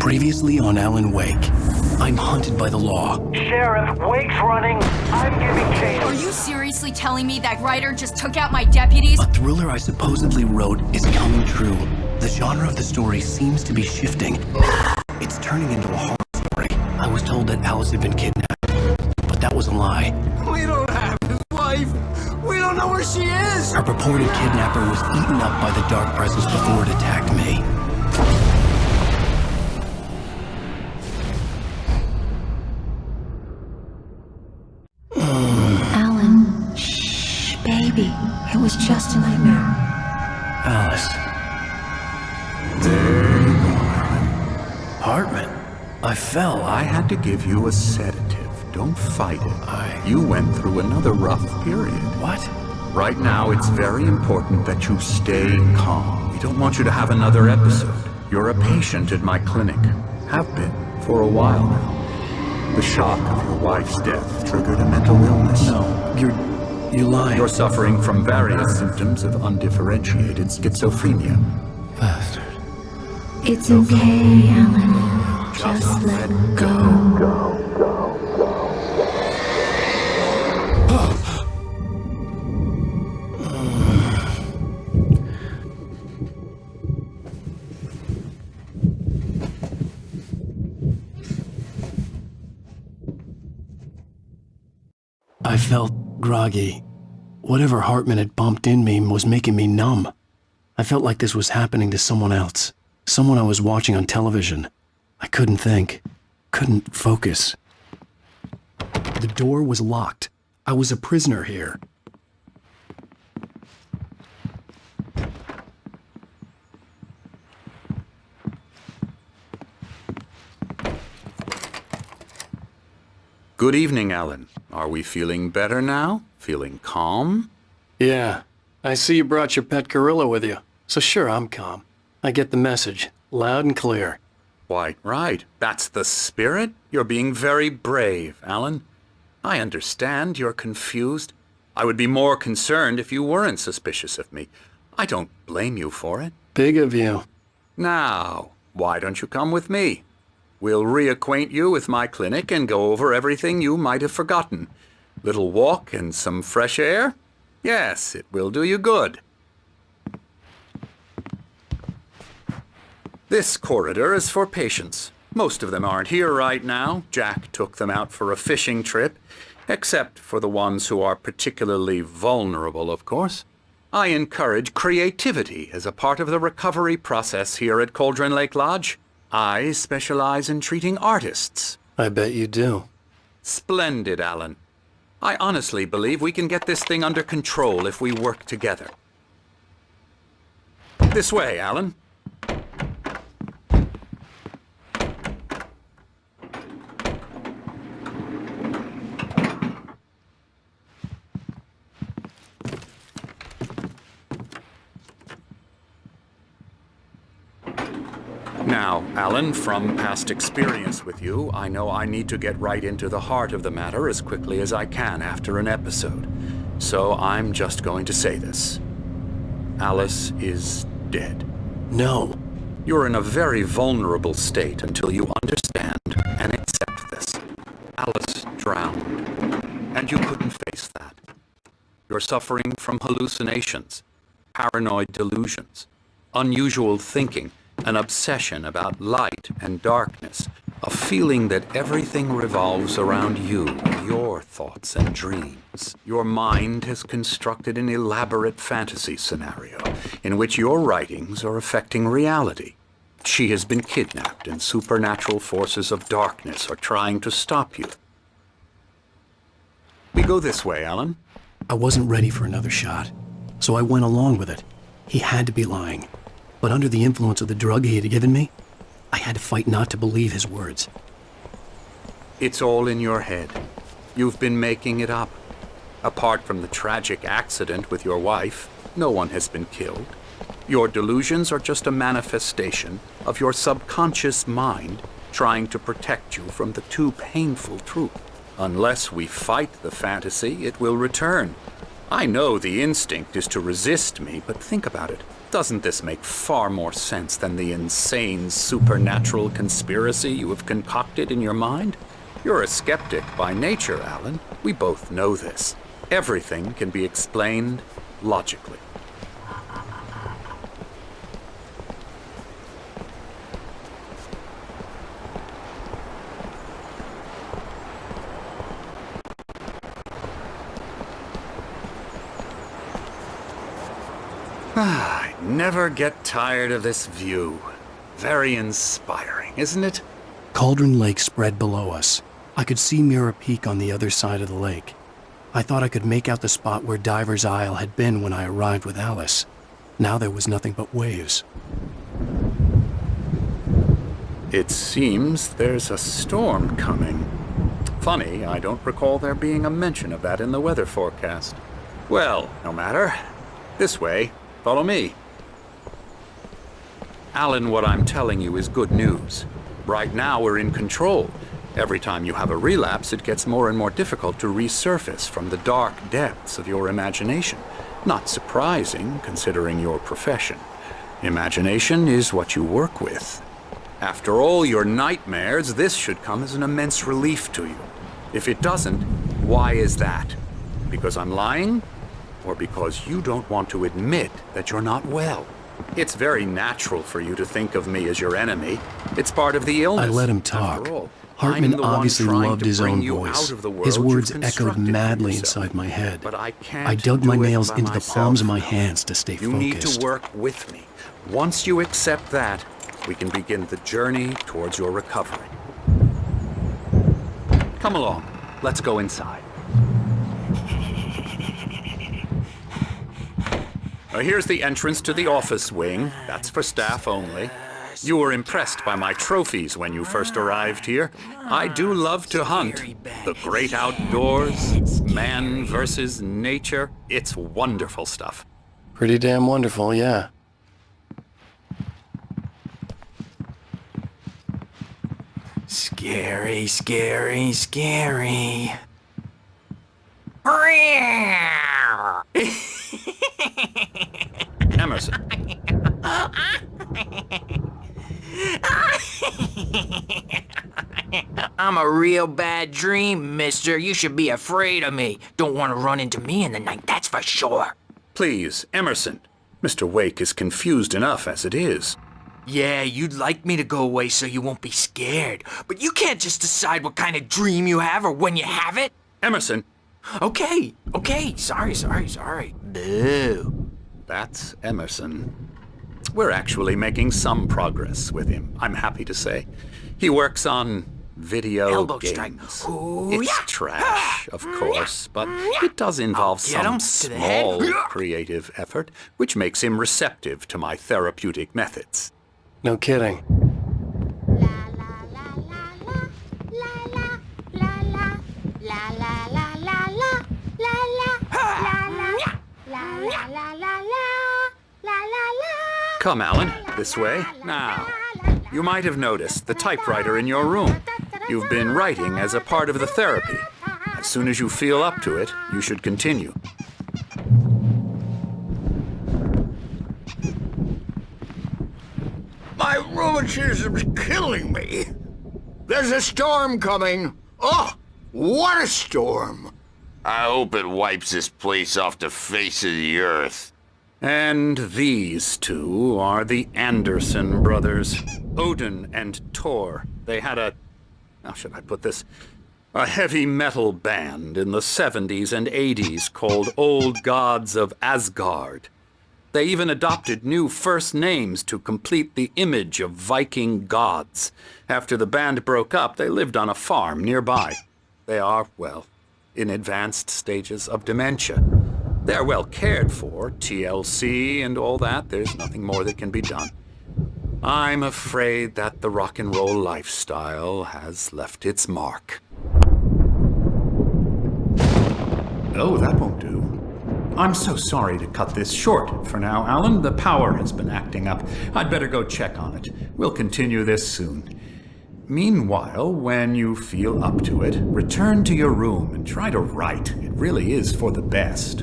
Previously on Alan Wake. I'm hunted by the law. Sheriff, Wake's running. I'm giving chase. Are you seriously telling me that writer just took out my deputies? A thriller I supposedly wrote is coming true. The genre of the story seems to be shifting. It's turning into a horror story. I was told that Alice had been kidnapped, but that was a lie. We don't have his wife. We don't know where she is. Our purported kidnapper was eaten up by the dark presence before it attacked me. Alan, shh, baby. It was just a nightmare. Alice. There you go, Alan. Hartman. I fell. I had to give you a sedative. Don't fight it. You went through another rough period. What? Right now, it's very important that you stay calm. We don't want you to have another episode. You're a patient at my clinic. Have been for a while now. The shock of your wife's death triggered a mental illness. No, you're lying. You're suffering from various symptoms of undifferentiated schizophrenia. Bastard. It's okay, Alan. Just let go. I felt groggy. Whatever Hartman had bumped in me was making me numb. I felt like this was happening to someone else. Someone I was watching on television. I couldn't think. Couldn't focus. The door was locked. I was a prisoner here. Good evening, Alan. Are we feeling better now? Feeling calm? Yeah. I see you brought your pet gorilla with you. So sure, I'm calm. I get the message. Loud and clear. Quite right. That's the spirit. You're being very brave, Alan. I understand you're confused. I would be more concerned if you weren't suspicious of me. I don't blame you for it. Big of you. Now, why don't you come with me? We'll reacquaint you with my clinic and go over everything you might have forgotten. Little walk and some fresh air? Yes, it will do you good. This corridor is for patients. Most of them aren't here right now. Jack took them out for a fishing trip, except for the ones who are particularly vulnerable, of course. I encourage creativity as a part of the recovery process here at Cauldron Lake Lodge. I specialize in treating artists. I bet you do. Splendid, Alan. I honestly believe we can get this thing under control if we work together. This way, Alan. Now, Alan, from past experience with you, I know I need to get right into the heart of the matter as quickly as I can after an episode. So I'm just going to say this. Alice is dead. No. You're in a very vulnerable state until you understand and accept this. Alice drowned, and you couldn't face that. You're suffering from hallucinations, paranoid delusions, unusual thinking, an obsession about light and darkness, a feeling that everything revolves around you, your thoughts and dreams. Your mind has constructed an elaborate fantasy scenario in which your writings are affecting reality. She has been kidnapped and supernatural forces of darkness are trying to stop you. We go this way, Alan. I wasn't ready for another shot, so I went along with it. He had to be lying. But under the influence of the drug he had given me, I had to fight not to believe his words. It's all in your head. You've been making it up. Apart from the tragic accident with your wife, no one has been killed. Your delusions are just a manifestation of your subconscious mind trying to protect you from the too painful truth. Unless we fight the fantasy, it will return. I know the instinct is to resist me, but think about it. Doesn't this make far more sense than the insane supernatural conspiracy you have concocted in your mind? You're a skeptic by nature, Alan. We both know this. Everything can be explained logically. I never get tired of this view. Very inspiring, isn't it? Cauldron Lake spread below us. I could see Mirror Peak on the other side of the lake. I thought I could make out the spot where Diver's Isle had been when I arrived with Alice. Now there was nothing but waves. It seems there's a storm coming. Funny, I don't recall there being a mention of that in the weather forecast. Well, no matter. This way. Follow me. Alan, what I'm telling you is good news. Right now we're in control. Every time you have a relapse, it gets more and more difficult to resurface from the dark depths of your imagination. Not surprising, considering your profession. Imagination is what you work with. After all your nightmares, this should come as an immense relief to you. If it doesn't, why is that? Because I'm lying? Or because you don't want to admit that you're not well? It's very natural for you to think of me as your enemy. It's part of the illness. I let him talk. After all, Hartman obviously loved his own you voice. out of the world His words you've echoed constructed for madly yourself. inside my head. But I can't I dug my do it nails by into the myself. palms of my hands to stay You need focused. to work with me. Once you accept that, we can begin the journey towards your recovery. Come along. Let's go inside. Here's the entrance to the office wing. That's for staff only. You were impressed by my trophies when you first arrived here. I do love to hunt. The great outdoors, man versus nature. It's wonderful stuff. Pretty damn wonderful, yeah. Scary, scary, scary. Emerson. I'm a real bad dream, mister. You should be afraid of me. Don't want to run into me in the night, that's for sure. Please, Emerson. Mr. Wake is confused enough as it is. Yeah, you'd like me to go away so you won't be scared. But you can't just decide what kind of dream you have or when you have it. Emerson. Okay, sorry. Boo. That's Emerson. We're actually making some progress with him, I'm happy to say. He works on video Elbow games. strike. Ooh, It's yeah. trash, of course, but it does involve Get him some to the head. small creative effort, which makes him receptive to my therapeutic methods. No kidding. Come, Alan, this way. Now, you might have noticed the typewriter in your room. You've been writing as a part of the therapy. As soon as you feel up to it, you should continue. My rheumatism's killing me. There's a storm coming. Oh, what a storm. I hope it wipes this place off the face of the earth. And these two are the Anderson brothers, Odin and Thor. They had how should I put this? A heavy metal band in the 70s and 80s called Old Gods of Asgard. They even adopted new first names to complete the image of Viking gods. After the band broke up, they lived on a farm nearby. They are, well, in advanced stages of dementia. They're well cared for, TLC and all that. There's nothing more that can be done. I'm afraid that the rock and roll lifestyle has left its mark. Oh, that won't do. I'm so sorry to cut this short for now, Alan. The power has been acting up. I'd better go check on it. We'll continue this soon. Meanwhile, when you feel up to it, return to your room and try to write. It really is for the best.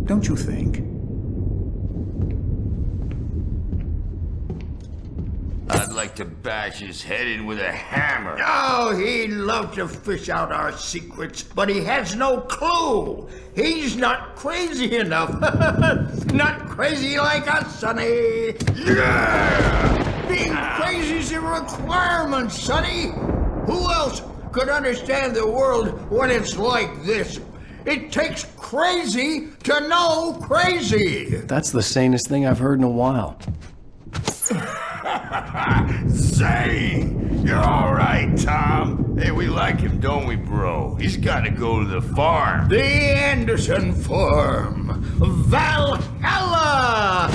don't you think? I'd like to bash his head in with a hammer. Oh, he'd love to fish out our secrets, but he has no clue. He's not crazy enough. Not crazy like us, Sonny. Yeah! Being crazy's a requirement, Sonny. Who else could understand the world when it's like this? It takes crazy to know crazy. That's the sanest thing I've heard in a while. Zane! You're alright, Tom. Hey, we like him, don't we, bro? He's gotta go to the farm. The Anderson Farm. Valhalla!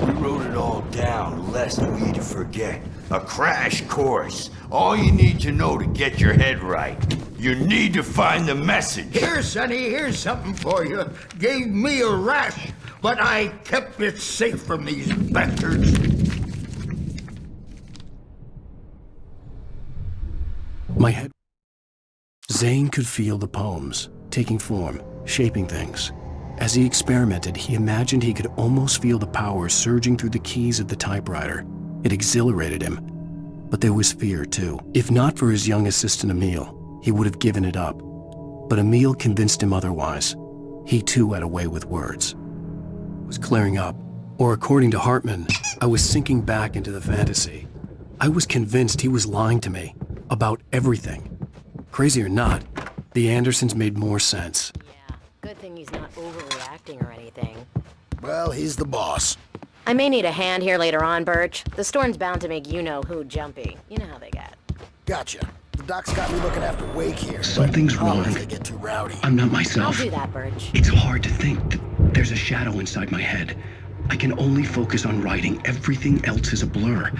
We wrote it all down, lest we'd forget. A crash course. All you need to know to get your head right. You need to find the message. Here, Sonny, here's something for you. Gave me a rash, but I kept it safe from these bastards. My head... Zane could feel the poems, taking form, shaping things. As he experimented, he imagined he could almost feel the power surging through the keys of the typewriter. It exhilarated him. But there was fear, too. If not for his young assistant Emil, he would have given it up. But Emil convinced him otherwise. He, too, had a way with words. It was clearing up. Or according to Hartman, I was sinking back into the fantasy. I was convinced he was lying to me. About everything. Crazy or not, the Andersons made more sense. Yeah, good thing he's not overreacting or anything. Well, he's the boss. I may need a hand here later on, Birch. The storm's bound to make you-know-who jumpy. You know how they get. Gotcha. The doc's got me looking after Wake here. Something's wrong. If they get too rowdy. I'm not myself. I'll do that, Birch. It's hard to think. There's a shadow inside my head. I can only focus on writing. Everything else is a blur.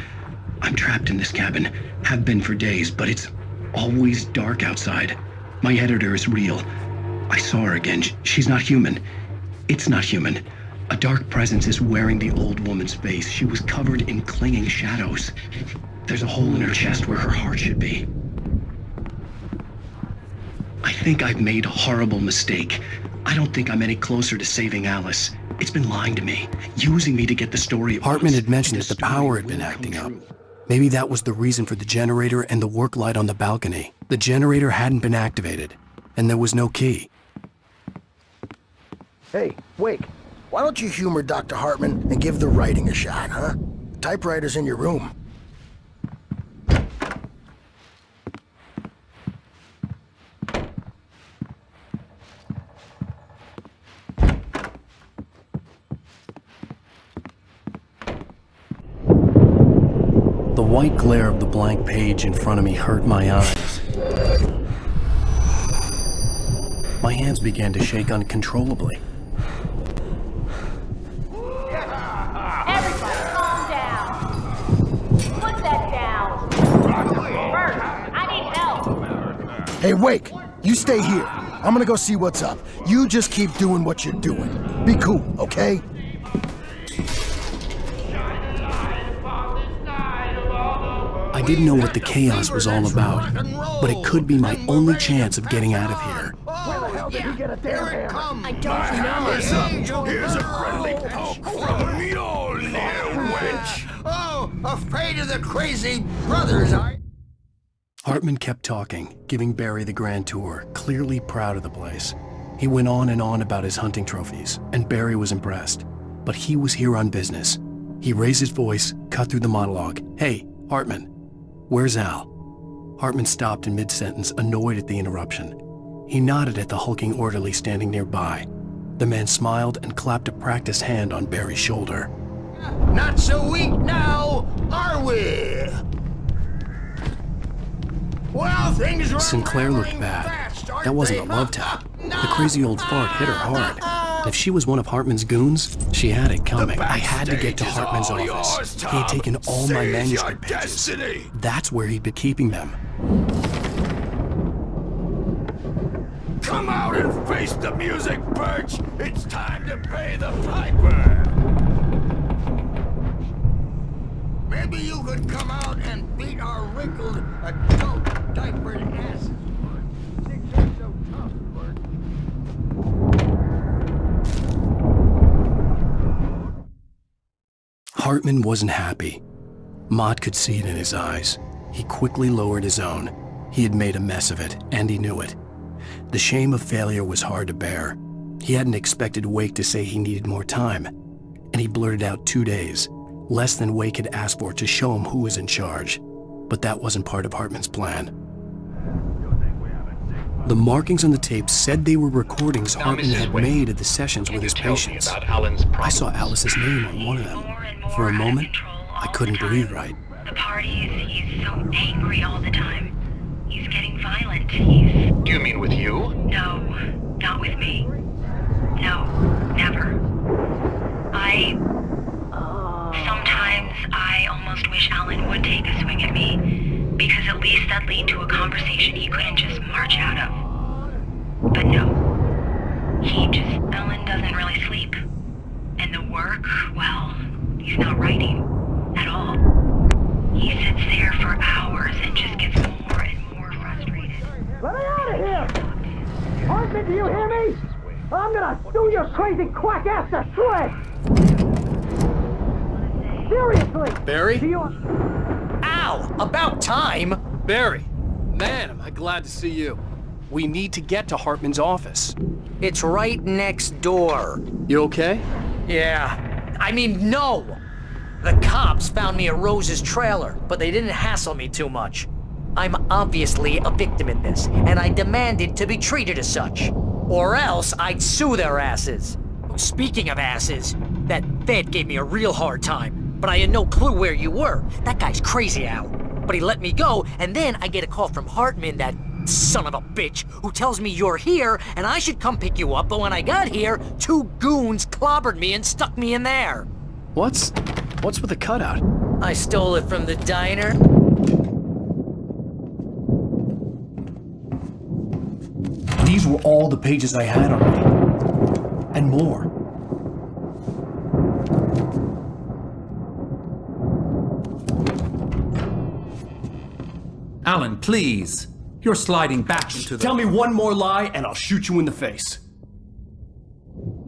I'm trapped in this cabin. Have been for days, but it's always dark outside. My editor is real. I saw her again. She's not human. It's not human. A dark presence is wearing the old woman's face. She was covered in clinging shadows. There's a hole in her chest where her heart should be. I think I've made a horrible mistake. I don't think I'm any closer to saving Alice. It's been lying to me, using me to get the story. Hartman had mentioned that the power had been acting up. Maybe that was the reason for the generator and the work light on the balcony. The generator hadn't been activated, and there was no key. Hey, Wake, why don't you humor Dr. Hartman and give the writing a shot, huh? The typewriter's in your room. The white glare of the blank page in front of me hurt my eyes. My hands began to shake uncontrollably. Everybody, calm down. Put that down. Bert, I need help. Hey, Wake, you stay here. I'm gonna go see what's up. You just keep doing what you're doing. Be cool, okay? I didn't know what the chaos was all about, but it could be my only chance of getting out of here. Where the hell did he get a damn hammer? I don't know. Here's a friendly poke from me, old little wench. Oh, afraid of the crazy brothers, I... Hartman kept talking, giving Barry the grand tour, clearly proud of the place. He went on and on about his hunting trophies, and Barry was impressed. But he was here on business. He raised his voice, cut through the monologue. Hey, Hartman, where's Al? Hartman stopped in mid-sentence, annoyed at the interruption. He nodded at the hulking orderly standing nearby. The man smiled and clapped a practiced hand on Barry's shoulder. Not so weak now, are we? Well, things are Sinclair looked running bad. fast, aren't That wasn't they? a love tap. The crazy old fart hit her hard. And if she was one of Hartman's goons, she had it coming. I had to get to Hartman's office. He had taken all my manuscript pages. That's where he'd been keeping them. Come out and face the music, Birch! It's time to pay the piper! Maybe you could come out and beat our wrinkled adult diapered asses. Six ain't so tough, Bert. Hartman wasn't happy. Mott could see it in his eyes. He quickly lowered his own. He had made a mess of it, and he knew it. The shame of failure was hard to bear. He hadn't expected Wake to say he needed more time, and he blurted out 2 days, less than Wake had asked for to show him who was in charge. But that wasn't part of Hartman's plan. The markings on the tape said they were recordings Hartman had made at the sessions with his patients. I saw Alice's name on one of them. For a moment, I couldn't breathe right. The parties, he's so angry all the time. He's getting violent. He's... Do you mean with you? No, not with me. No, never. Sometimes I almost wish Alan would take a swing at me, because at least that'd lead to a conversation he couldn't just march out of. But no. Alan doesn't really sleep. And the work, well, he's not writing at all. He sits there for hours and just gets more and more frustrated. Let me out of here! Hartman, do you hear me? I'm gonna sue your crazy quack ass to shreds! Seriously! Barry? Do you... Ow! About time! Barry! Man, am I glad to see you. We need to get to Hartman's office. It's right next door. You okay? Yeah. I mean, no! The cops found me at Rose's trailer, but they didn't hassle me too much. I'm obviously a victim in this, and I demanded to be treated as such. Or else I'd sue their asses. Speaking of asses, that Fed gave me a real hard time, but I had no clue where you were. That guy's crazy, Al. But he let me go, and then I get a call from Hartman, that son of a bitch, who tells me you're here, and I should come pick you up, but when I got here, 2 goons clobbered me and stuck me in there. What's with the cutout? I stole it from the diner. These were all the pages I had on me. And more. Alan, please. You're sliding back into the... Tell me one more lie and I'll shoot you in the face.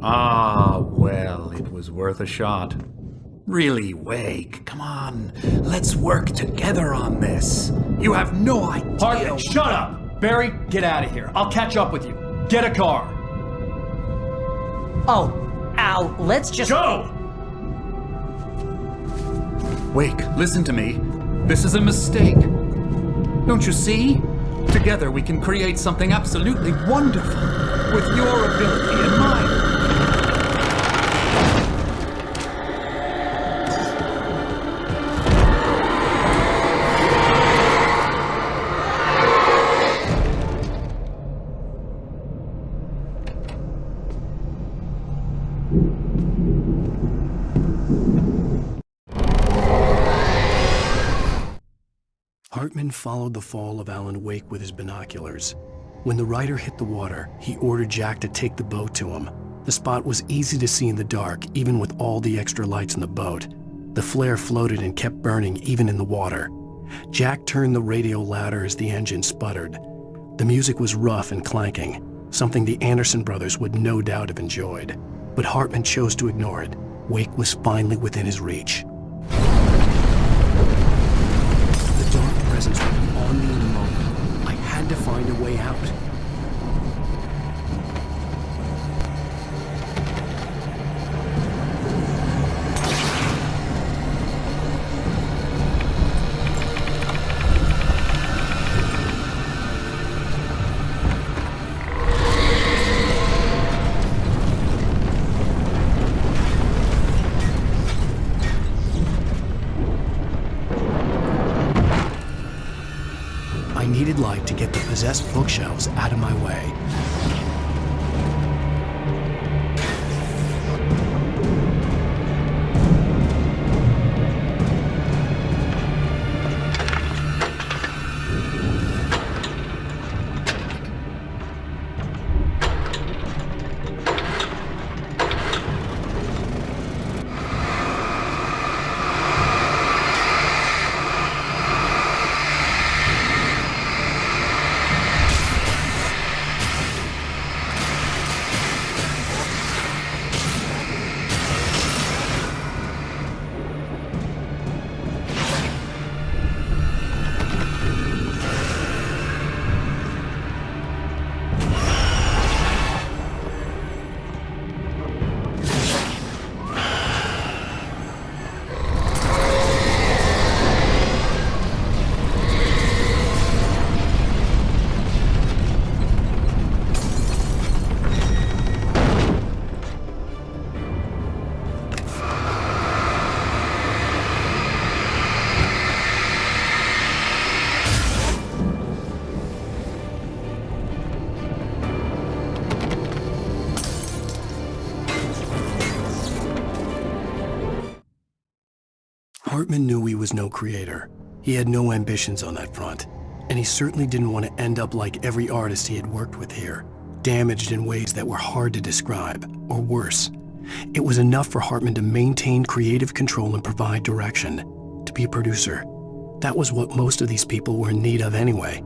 Ah, well, it was worth a shot. Really, Wake, come on. Let's work together on this. You have no idea... Hartman, shut up! Barry, get out of here. I'll catch up with you. Get a car. Oh, Al, let's just... Go! Wake, listen to me. This is a mistake. Don't you see? Together we can create something absolutely wonderful. With your ability and mine. Hartman followed the fall of Alan Wake with his binoculars. When the rider hit the water, he ordered Jack to take the boat to him. The spot was easy to see in the dark, even with all the extra lights in the boat. The flare floated and kept burning even in the water. Jack turned the radio louder as the engine sputtered. The music was rough and clanking, something the Anderson brothers would no doubt have enjoyed. But Hartman chose to ignore it. Wake was finally within his reach. The dark presence would be on me in a moment. I had to find a way out. I needed light to get the possessed bookshelves out of my way. Hartman knew he was no creator. He had no ambitions on that front, and he certainly didn't want to end up like every artist he had worked with here, damaged in ways that were hard to describe, or worse. It was enough for Hartman to maintain creative control and provide direction, to be a producer. That was what most of these people were in need of anyway.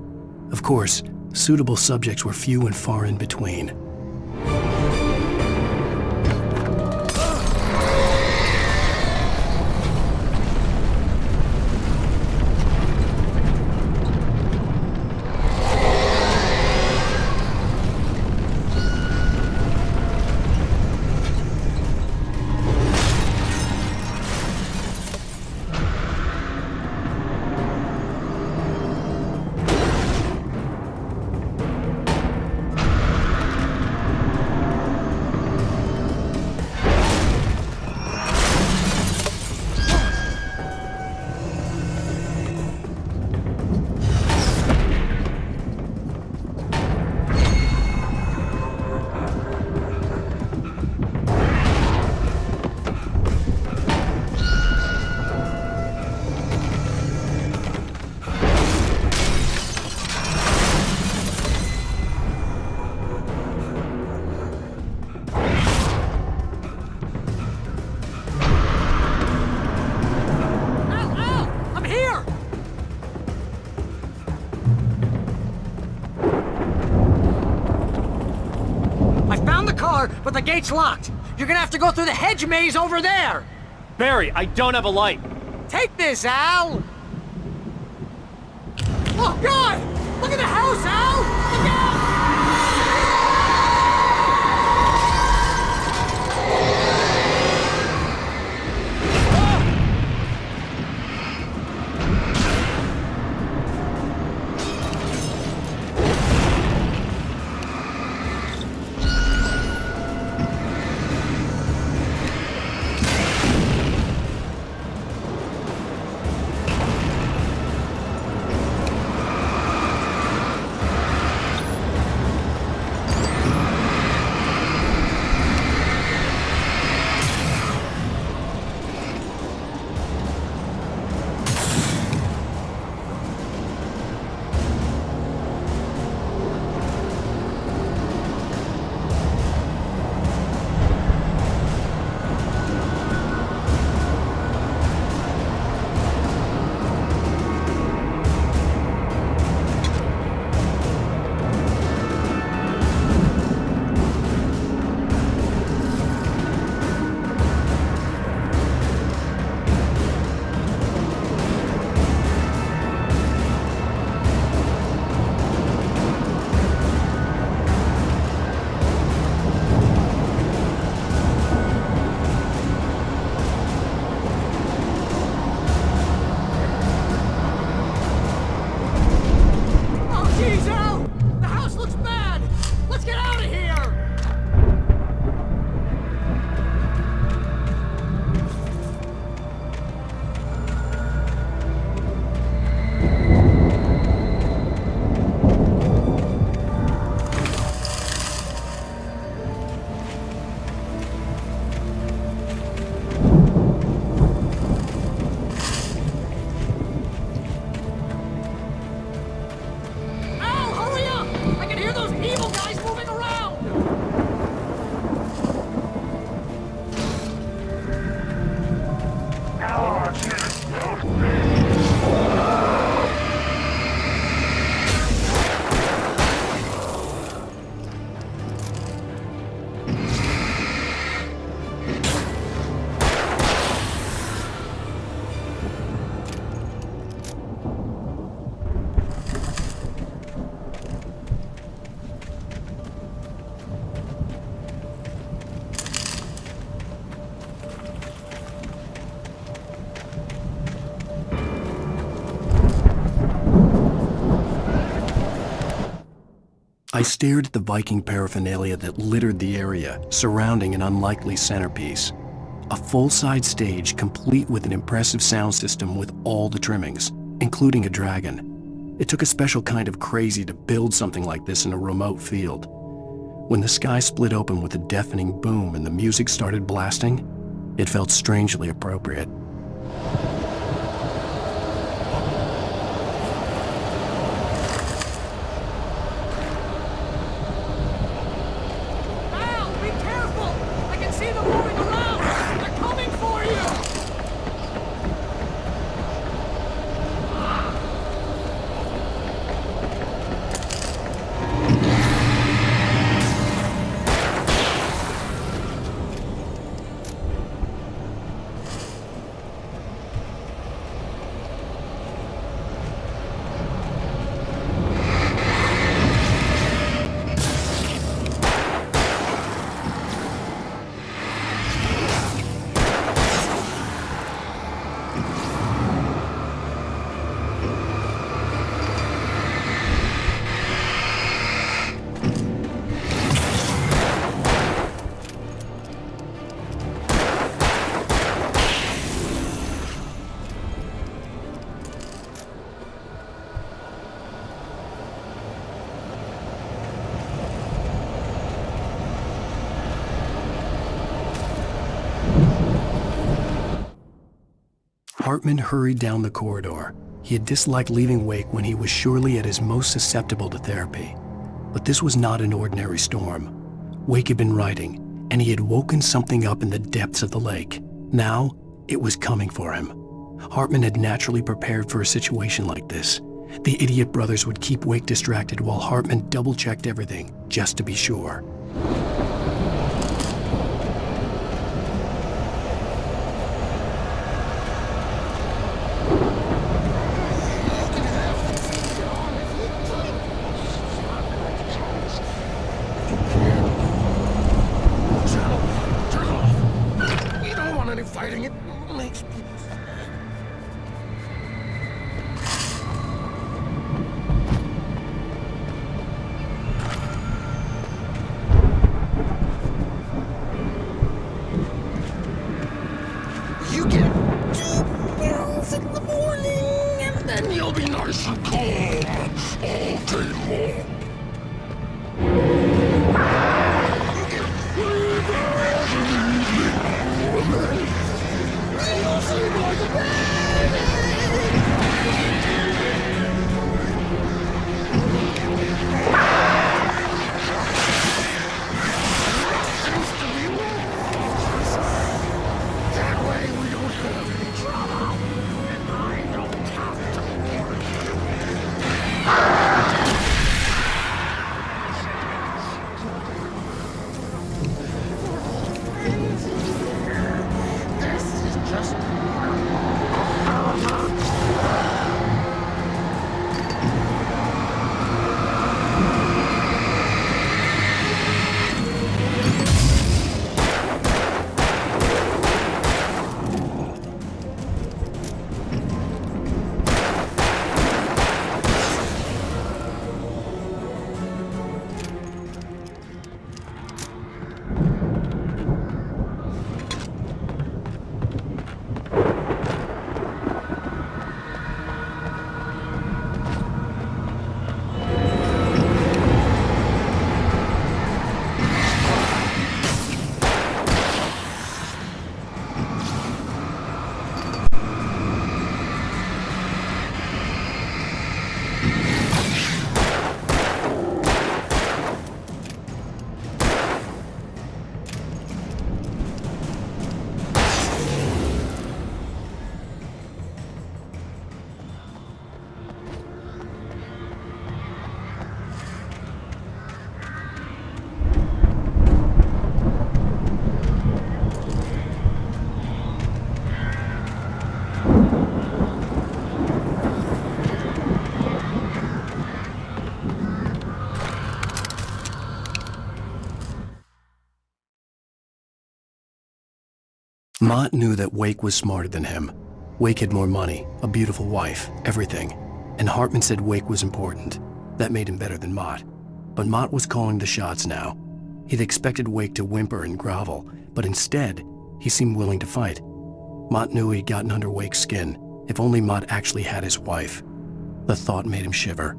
Of course, suitable subjects were few and far in between. But the gate's locked. You're gonna have to go through the hedge maze over there. Barry, I don't have a light. Take this, Al. Oh, God! Look at the house, Al! Look out! I stared at the Viking paraphernalia that littered the area, surrounding an unlikely centerpiece. A full-size stage complete with an impressive sound system with all the trimmings, including a dragon. It took a special kind of crazy to build something like this in a remote field. When the sky split open with a deafening boom and the music started blasting, it felt strangely appropriate. Hartman hurried down the corridor. He had disliked leaving Wake when he was surely at his most susceptible to therapy. But this was not an ordinary storm. Wake had been writing, and he had woken something up in the depths of the lake. Now, it was coming for him. Hartman had naturally prepared for a situation like this. The idiot brothers would keep Wake distracted while Hartman double-checked everything, just to be sure. Fighting it makes me... You get 2 pills in the morning, and then you'll be nice and calm all day long. Mott knew that Wake was smarter than him. Wake had more money, a beautiful wife, everything. And Hartman said Wake was important. That made him better than Mott. But Mott was calling the shots now. He'd expected Wake to whimper and grovel, but instead, he seemed willing to fight. Mott knew he'd gotten under Wake's skin. If only Mott actually had his wife. The thought made him shiver.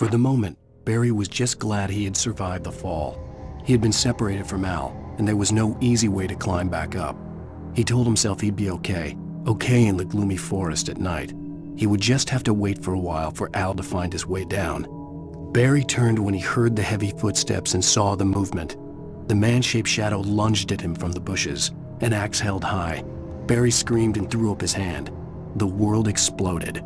For the moment, Barry was just glad he had survived the fall. He had been separated from Al, and there was no easy way to climb back up. He told himself he'd be okay in the gloomy forest at night. He would just have to wait for a while for Al to find his way down. Barry turned when he heard the heavy footsteps and saw the movement. The man-shaped shadow lunged at him from the bushes, an axe held high. Barry screamed and threw up his hand. The world exploded.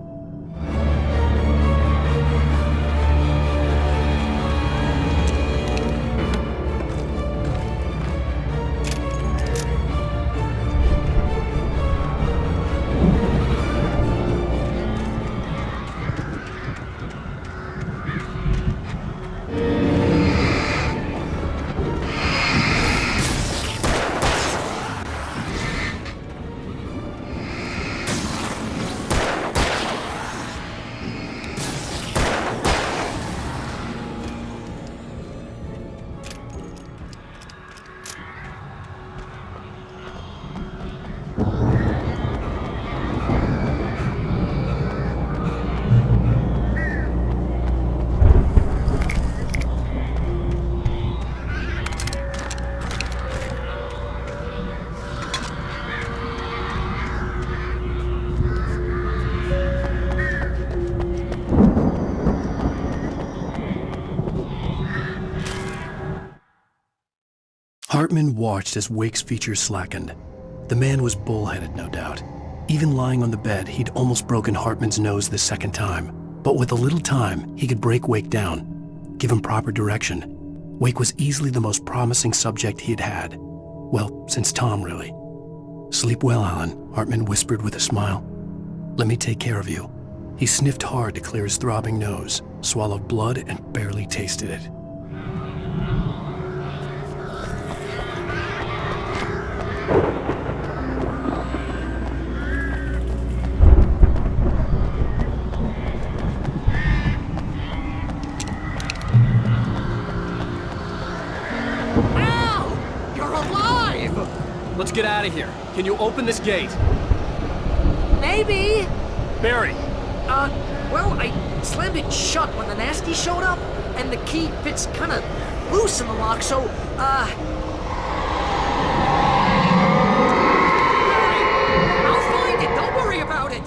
Hartman watched as Wake's features slackened. The man was bullheaded, no doubt. Even lying on the bed, he'd almost broken Hartman's nose the second time. But with a little time, he could break Wake down, give him proper direction. Wake was easily the most promising subject he had had. Well, since Tom, really. "Sleep well, Alan," Hartman whispered with a smile. "Let me take care of you." He sniffed hard to clear his throbbing nose, swallowed blood, and barely tasted it. Let's get out of here. Can you open this gate? Maybe. Barry. Well, I slammed it shut when the nasty showed up, and the key fits kind of loose in the lock, so, Barry, I'll find it. Don't worry about it.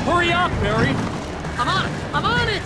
Hurry up, Barry! I'm on it! I'm on it!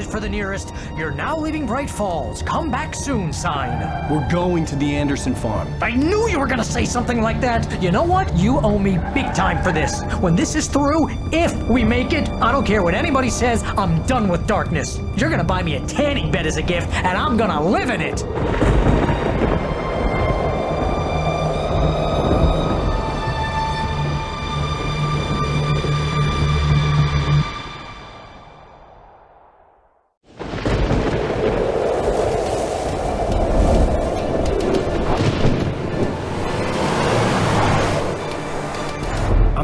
For the nearest, "You're now leaving Bright Falls. Come back soon" sign. We're going to the Anderson farm. I knew you were gonna say something like that. You know what? You owe me big time for this. When this is through, if we make it, I don't care what anybody says, I'm done with darkness. You're gonna buy me a tanning bed as a gift, and I'm gonna live in it.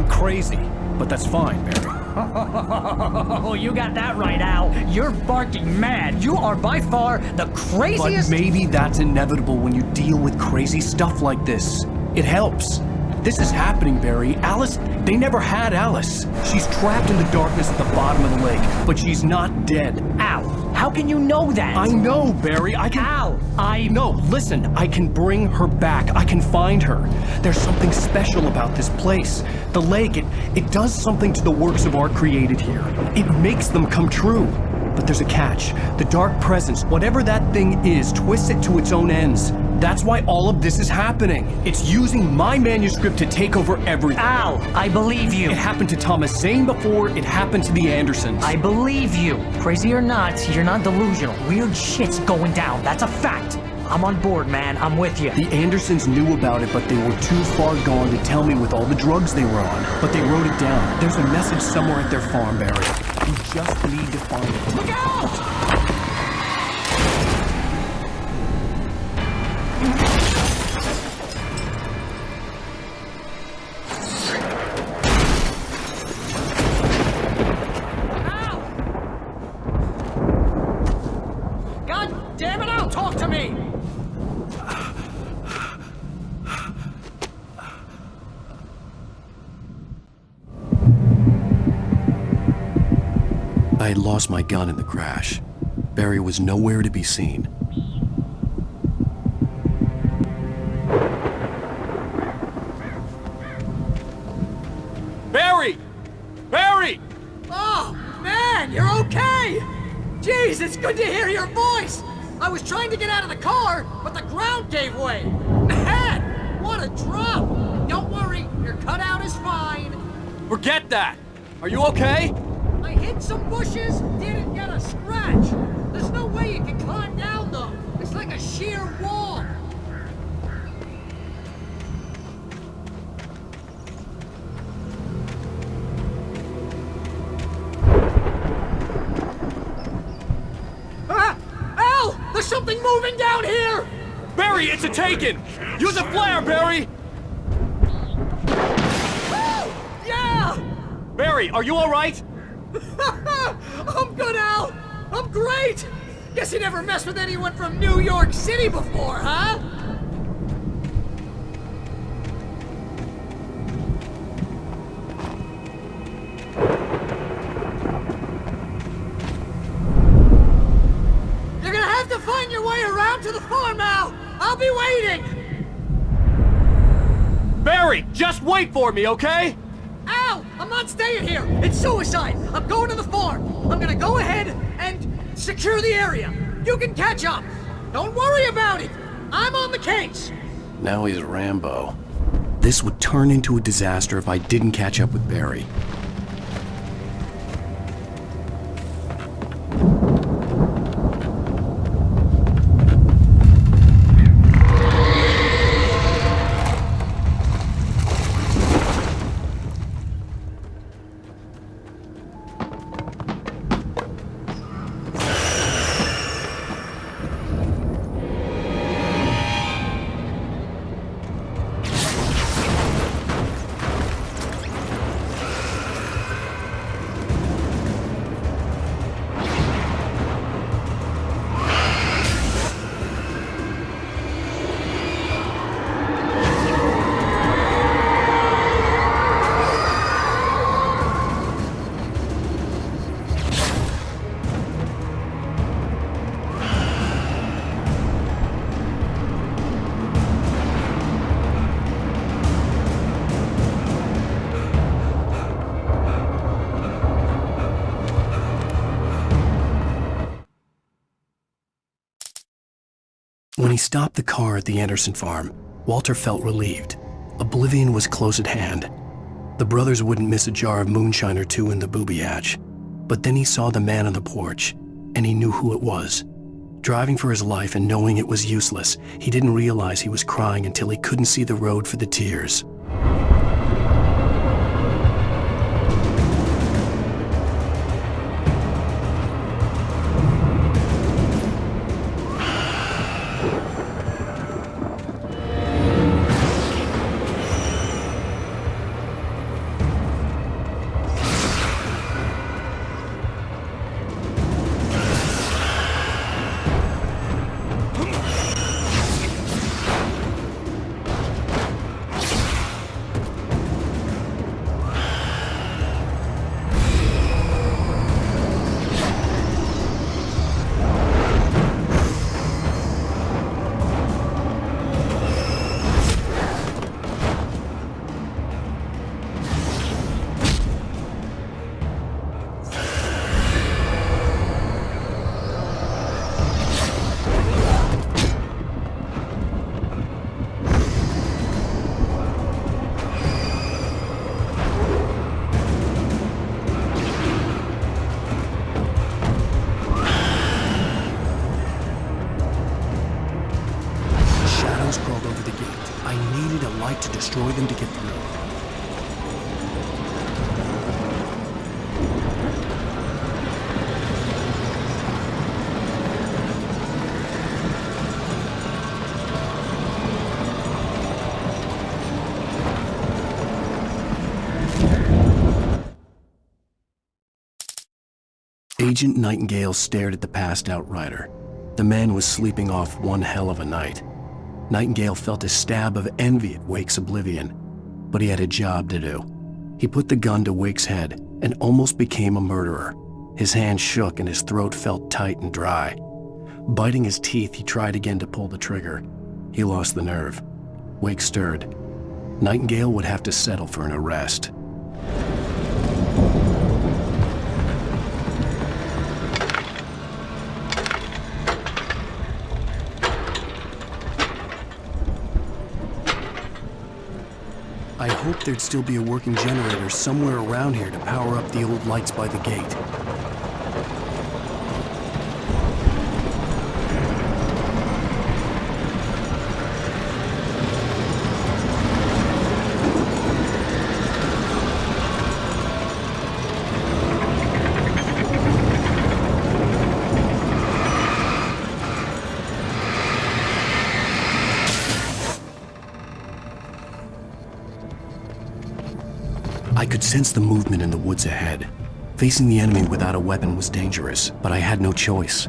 Crazy, but that's fine, Barry. Oh, you got that right, Al. You're barking mad. You are by far the craziest— But maybe that's inevitable when you deal with crazy stuff like this. It helps. This is happening, Barry. Alice, they never had Alice. She's trapped in the darkness at the bottom of the lake, but she's not dead. Al, how can you know that? I know, Barry. Listen, I can bring her back. I can find her. There's something special about this place. The lake, it does something to the works of art created here. It makes them come true. But there's a catch. The dark presence, whatever that thing is, twists it to its own ends. That's why all of this is happening. It's using my manuscript to take over everything. Al, I believe you. It happened to Thomas Zane before it happened to the Andersons. I believe you. Crazy or not, you're not delusional. Weird shit's going down. That's a fact. I'm on board, man. I'm with you. The Andersons knew about it, but they were too far gone to tell me with all the drugs they were on. But they wrote it down. There's a message somewhere at their farm, Barry. You just need to find it. Look out! God damn it, Al! Talk to me! I had lost my gun in the crash. Barry was nowhere to be seen. Barry! Barry! Oh, man, you're okay! Jeez, it's good to hear your voice! I was trying to get out of the car, but the ground gave way! Man, what a drop! Don't worry, your cutout is fine. Forget that! Are you okay? I hit some bushes, didn't get a scratch. There's no way you can climb down, though. It's like a sheer wall. Ah! Al! There's something moving down here! Barry, it's a taken! Use a flare, Barry! Oh! Yeah! Barry, are you alright? I'm good, Al! I'm great! Guess you never messed with anyone from New York City before, huh? You're gonna have to find your way around to the farm, Al! I'll be waiting! Barry, just wait for me, okay? Al! I'm not staying here! It's suicide! I'm going to the farm! I'm gonna go ahead and secure the area! You can catch up! Don't worry about it! I'm on the case! Now he's Rambo. This would turn into a disaster if I didn't catch up with Barry. When he stopped the car at the Anderson farm, Walter felt relieved. Oblivion was close at hand. The brothers wouldn't miss a jar of moonshine or two in the booby hatch. But then he saw the man on the porch, and he knew who it was. Driving for his life and knowing it was useless, he didn't realize he was crying until he couldn't see the road for the tears. fight to destroy them to get through. Agent Nightingale stared at the passed-out rider. The man was sleeping off one hell of a night. Nightingale felt a stab of envy at Wake's oblivion, but he had a job to do. He put the gun to Wake's head and almost became a murderer. His hand shook and his throat felt tight and dry. Biting his teeth, he tried again to pull the trigger. He lost the nerve. Wake stirred. Nightingale would have to settle for an arrest. I hoped there'd still be a working generator somewhere around here to power up the old lights by the gate. I could sense the movement in the woods ahead. Facing the enemy without a weapon was dangerous, but I had no choice.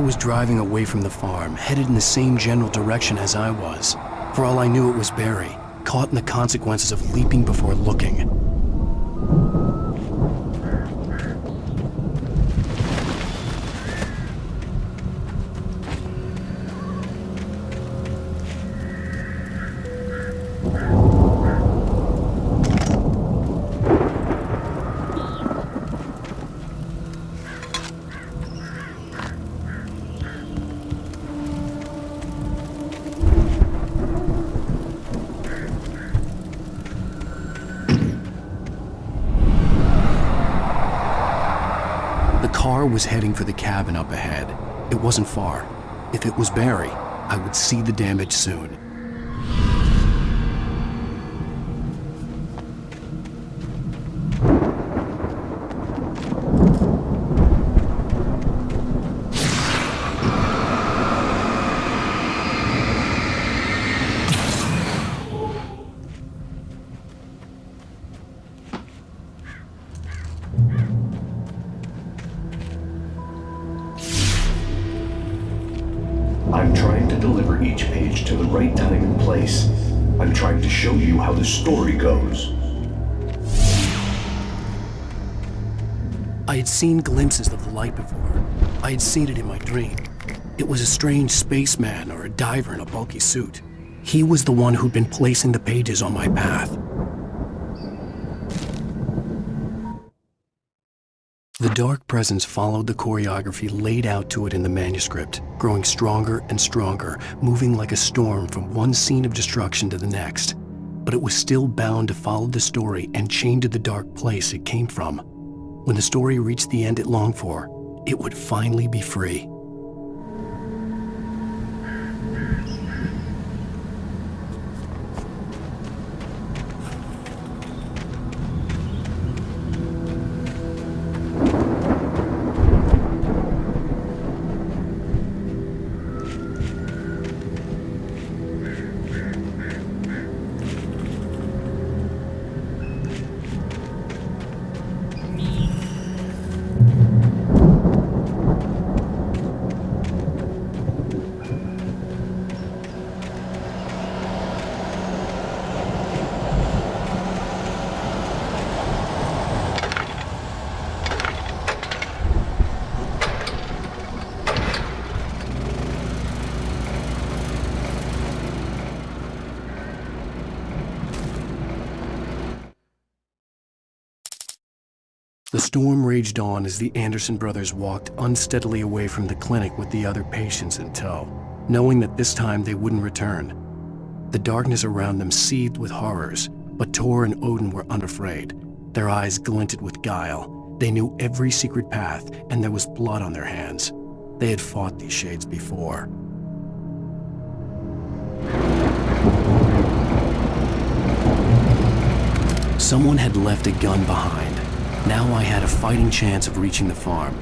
Was driving away from the farm, headed in the same general direction as I was. For all I knew, it was Barry, caught in the consequences of leaping before looking. The car was heading for the cabin up ahead. It wasn't far. If it was Barry, I would see the damage soon. I'm trying to deliver each page to the right time and place. I'm trying to show you how the story goes. I had seen glimpses of the light before. I had seen it in my dream. It was a strange spaceman or a diver in a bulky suit. He was the one who'd been placing the pages on my path. The dark presence followed the choreography laid out to it in the manuscript, growing stronger and stronger, moving like a storm from one scene of destruction to the next. But it was still bound to follow the story and chained to the dark place it came from. When the story reached the end it longed for, it would finally be free. The storm raged on as the Anderson brothers walked unsteadily away from the clinic with the other patients in tow, knowing that this time they wouldn't return. The darkness around them seethed with horrors, but Tor and Odin were unafraid. Their eyes glinted with guile. They knew every secret path, and there was blood on their hands. They had fought these shades before. Someone had left a gun behind. Now I had a fighting chance of reaching the farm.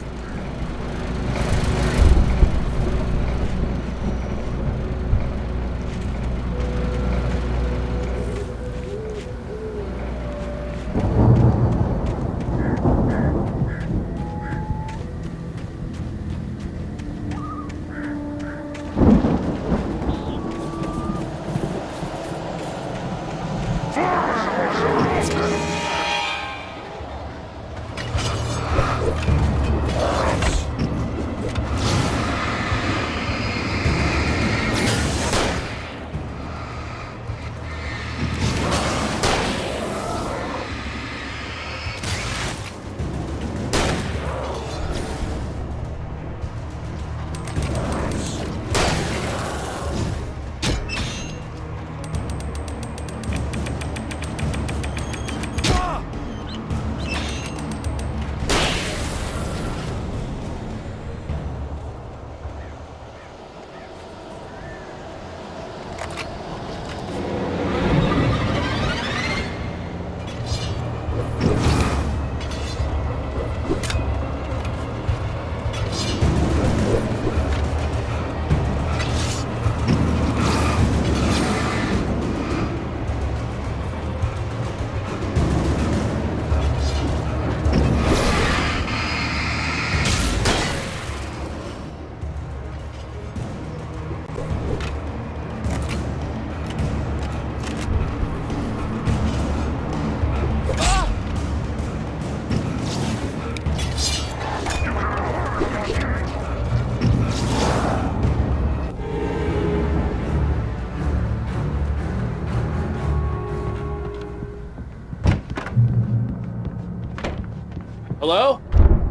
Hello?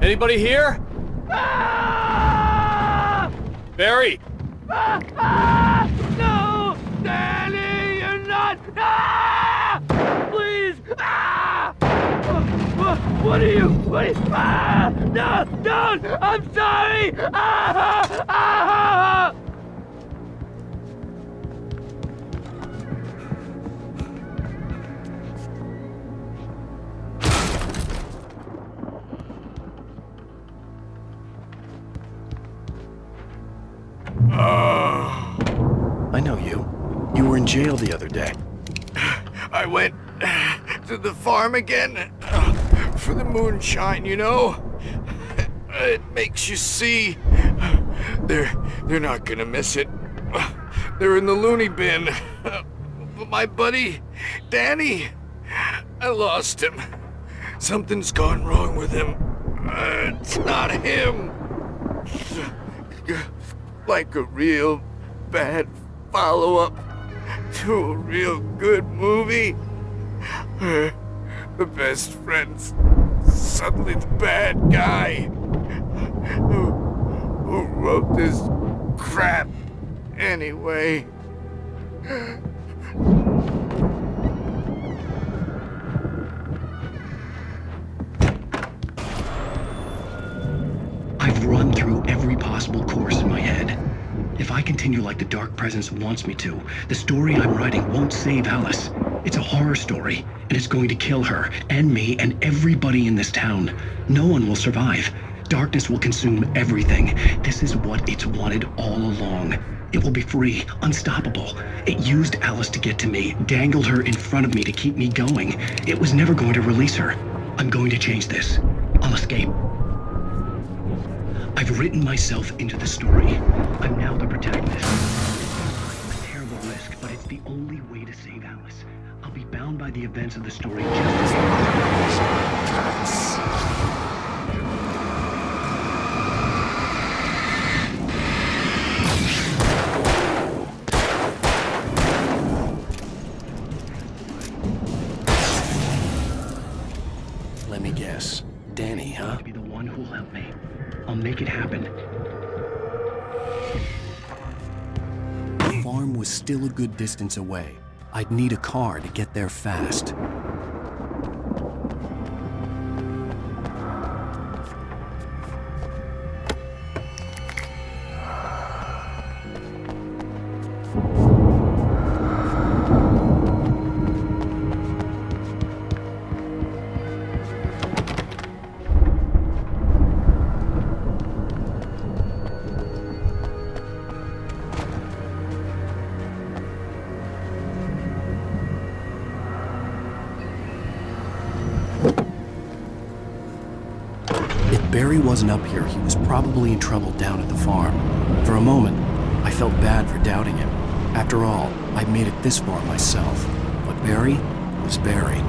Anybody here? Ah! Barry! No! Danny, you're not! Ah! Please! Ah! What are you? Ah! No! Don't! I'm sorry! Ah! Ah! I know you. You were in jail the other day. I went to the farm again for the moonshine, you know? It makes you see. They're not gonna miss it. They're in the loony bin. But my buddy, Danny, I lost him. Something's gone wrong with him. It's not him. Like a real bad follow-up to a real good movie. The best friend's suddenly the bad guy who wrote this crap anyway. I've run through every possible course in my head. If I continue like the Dark Presence wants me to, the story I'm writing won't save Alice. It's a horror story, and it's going to kill her, and me, and everybody in this town. No one will survive. Darkness will consume everything. This is what it's wanted all along. It will be free, unstoppable. It used Alice to get to me, dangled her in front of me to keep me going. It was never going to release her. I'm going to change this. I'll escape. I've written myself into the story. I'm now the protagonist. A terrible risk, but it's the only way to save Alice. I'll be bound by the events of the story just as Let me guess. Danny. one who'll help me. I'll make it happen. The farm was still a good distance away. I'd need a car to get there fast. Barry wasn't up here, he was probably in trouble down at the farm. For a moment, I felt bad for doubting him. After all, I'd made it this far myself. But Barry was Barry.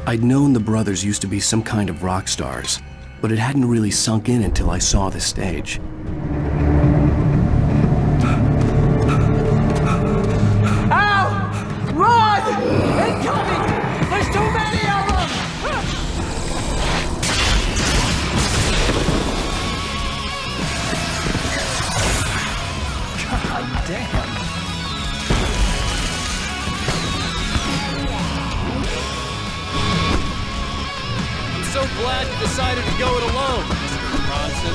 I'd known the brothers used to be some kind of rock stars, but it hadn't really sunk in until I saw the stage. Ow! Run! Incoming! There's too many of them! God damn. I'm so glad you decided to go it alone, Mr. Bronson.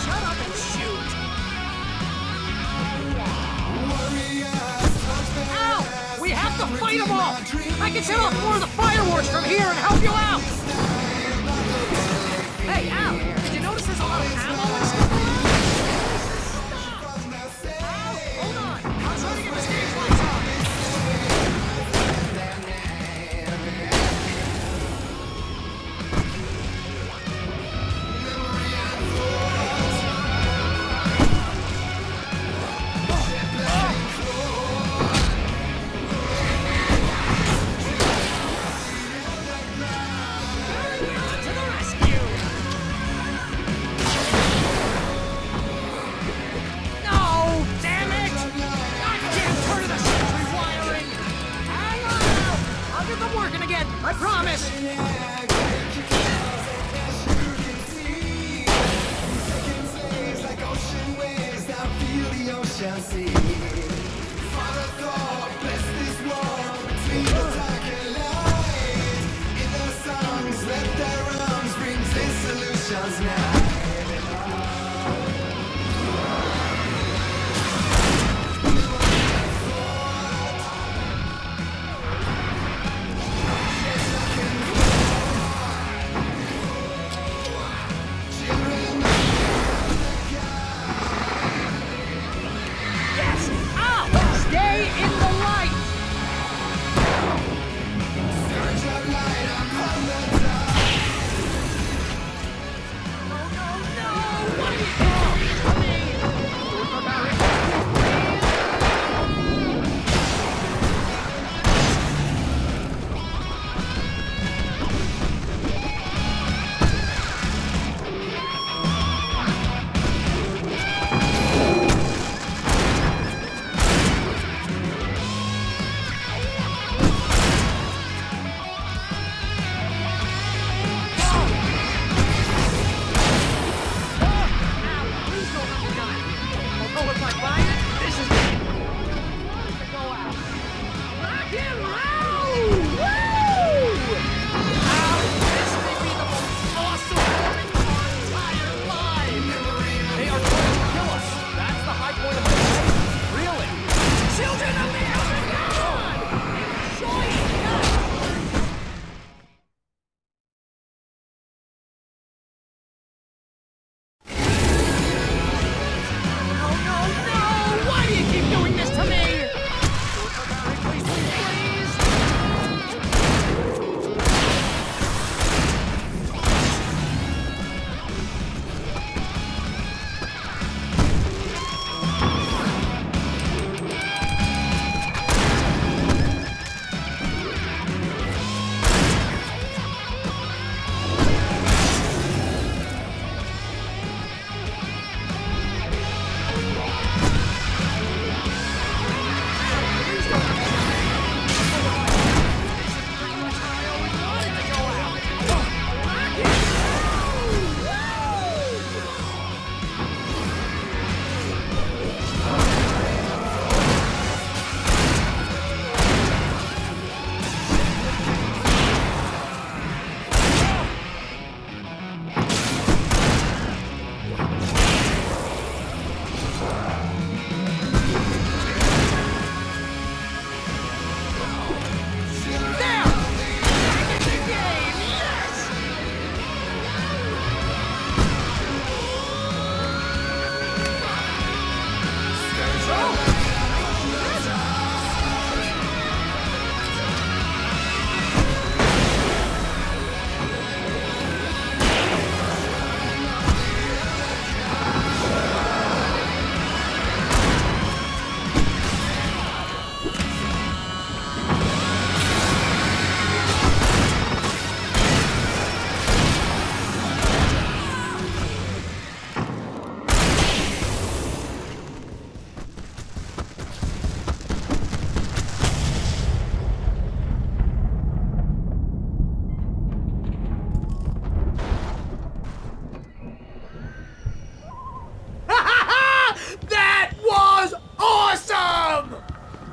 Shut up and shoot! Ow! We have to fight them off! I can set off more of the fireworks from here and help you out! Hey, Al! Did you notice there's a lot of ammo and stuff around? Stop! Al, hold on! I'm trying to get the stage lights on! I promise!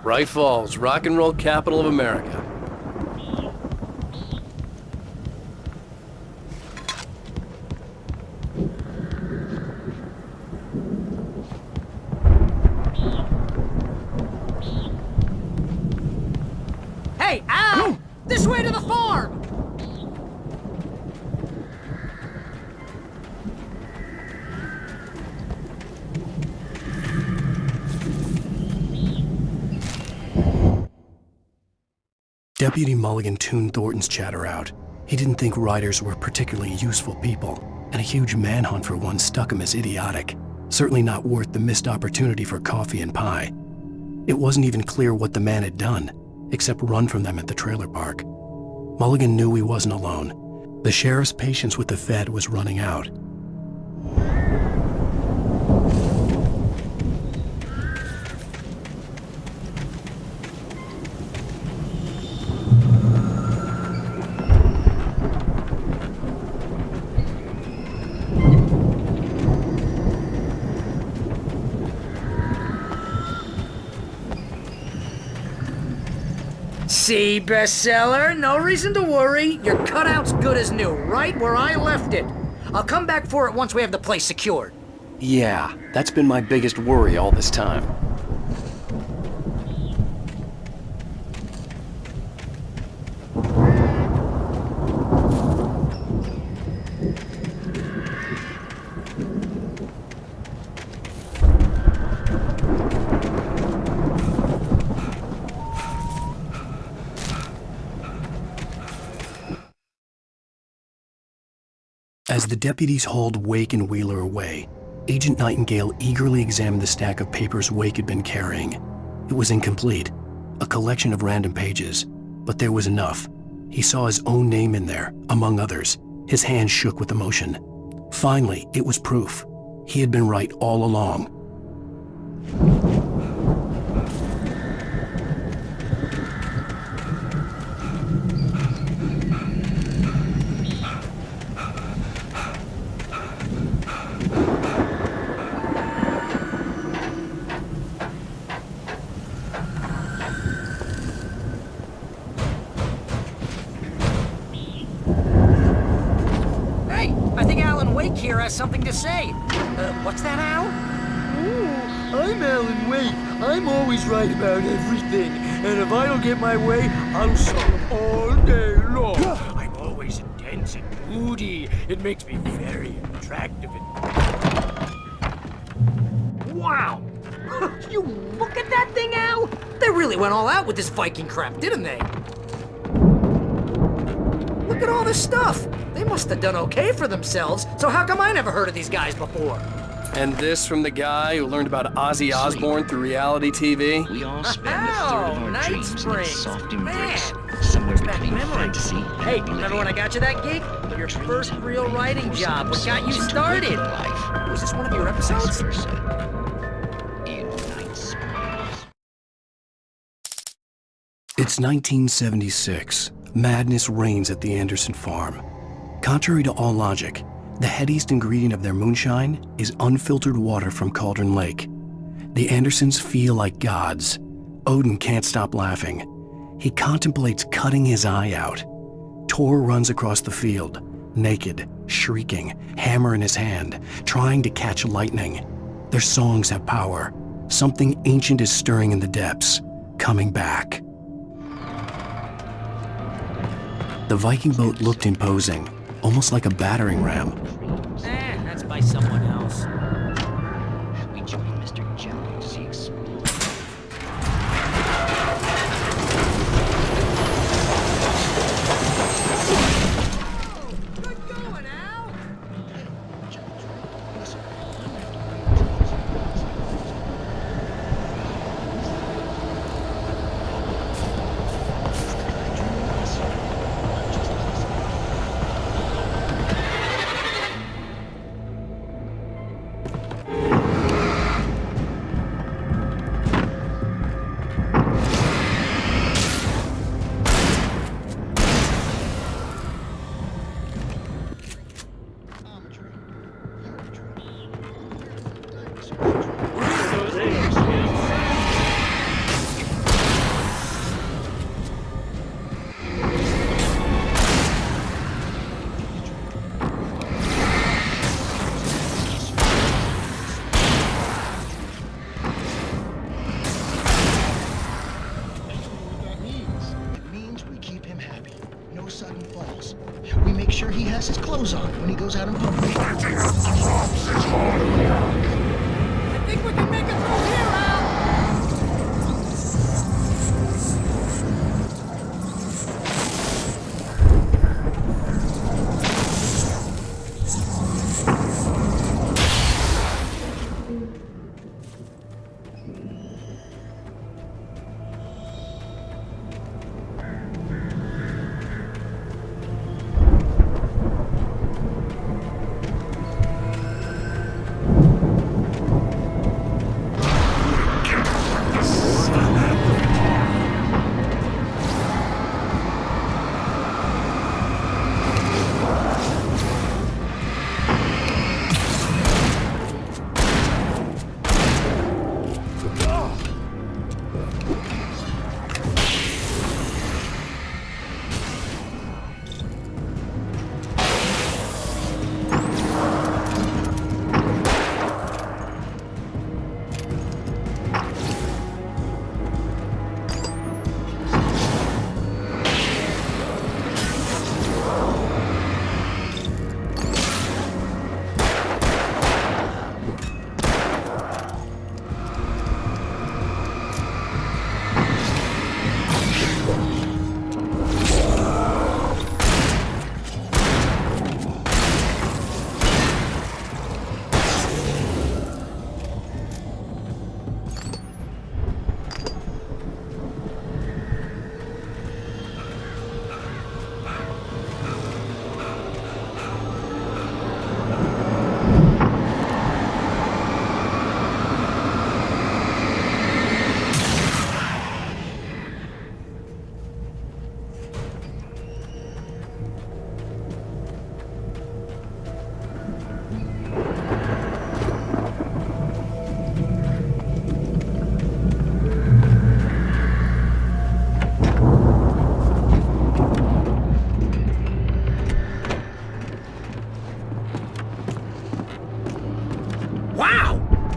Bright Falls, rock and roll capital of America. Hey, Al! This way to the farm! Deputy Mulligan tuned Thornton's chatter out. He didn't think riders were particularly useful people, and a huge manhunt for one struck him as idiotic. Certainly not worth the missed opportunity for coffee and pie. It wasn't even clear what the man had done, except run from them at the trailer park. Mulligan knew he wasn't alone. The sheriff's patience with the Fed was running out. See, bestseller? No reason to worry. Your cutout's good as new, right where I left it. I'll come back for it once we have the place secured. Yeah, that's been my biggest worry all this time. As the deputies hauled Wake and Wheeler away, Agent Nightingale eagerly examined the stack of papers Wake had been carrying. It was incomplete, a collection of random pages, but there was enough. He saw his own name in there, among others. His hands shook with emotion. Finally, it was proof. He had been right all along. Here has something to say. What's that, Al? I'm Alan Wake. I'm always right about everything. And if I don't get my way, I'll song all day long. I'm always intense and moody. It makes me very attractive and... Wow! You look at that thing, Al! They really went all out with this Viking crap, didn't they? Look at all this stuff! They must have done okay for themselves, so how come I never heard of these guys before? And this from the guy who learned about Ozzy Osbourne through reality TV? We all spend a third of our Night dreams in a Springs. soft embrace, Man, somewhere brings back between memories. fantasy and Hey, remember when I got you that gig? Your first real writing job, what got you started? Was this one of your episodes? It's 1976. Madness reigns at the Anderson farm. Contrary to all logic, the headiest ingredient of their moonshine is unfiltered water from Cauldron Lake. The Andersons feel like gods. Odin can't stop laughing. He contemplates cutting his eye out. Tor runs across the field, naked, shrieking, hammer in his hand, trying to catch lightning. Their songs have power. Something ancient is stirring in the depths, coming back. The Viking boat looked imposing, almost like a battering ram. That's by someone else. We join Mr. Jones, he explodes. Good going, Al! I think we can make it through here, Al!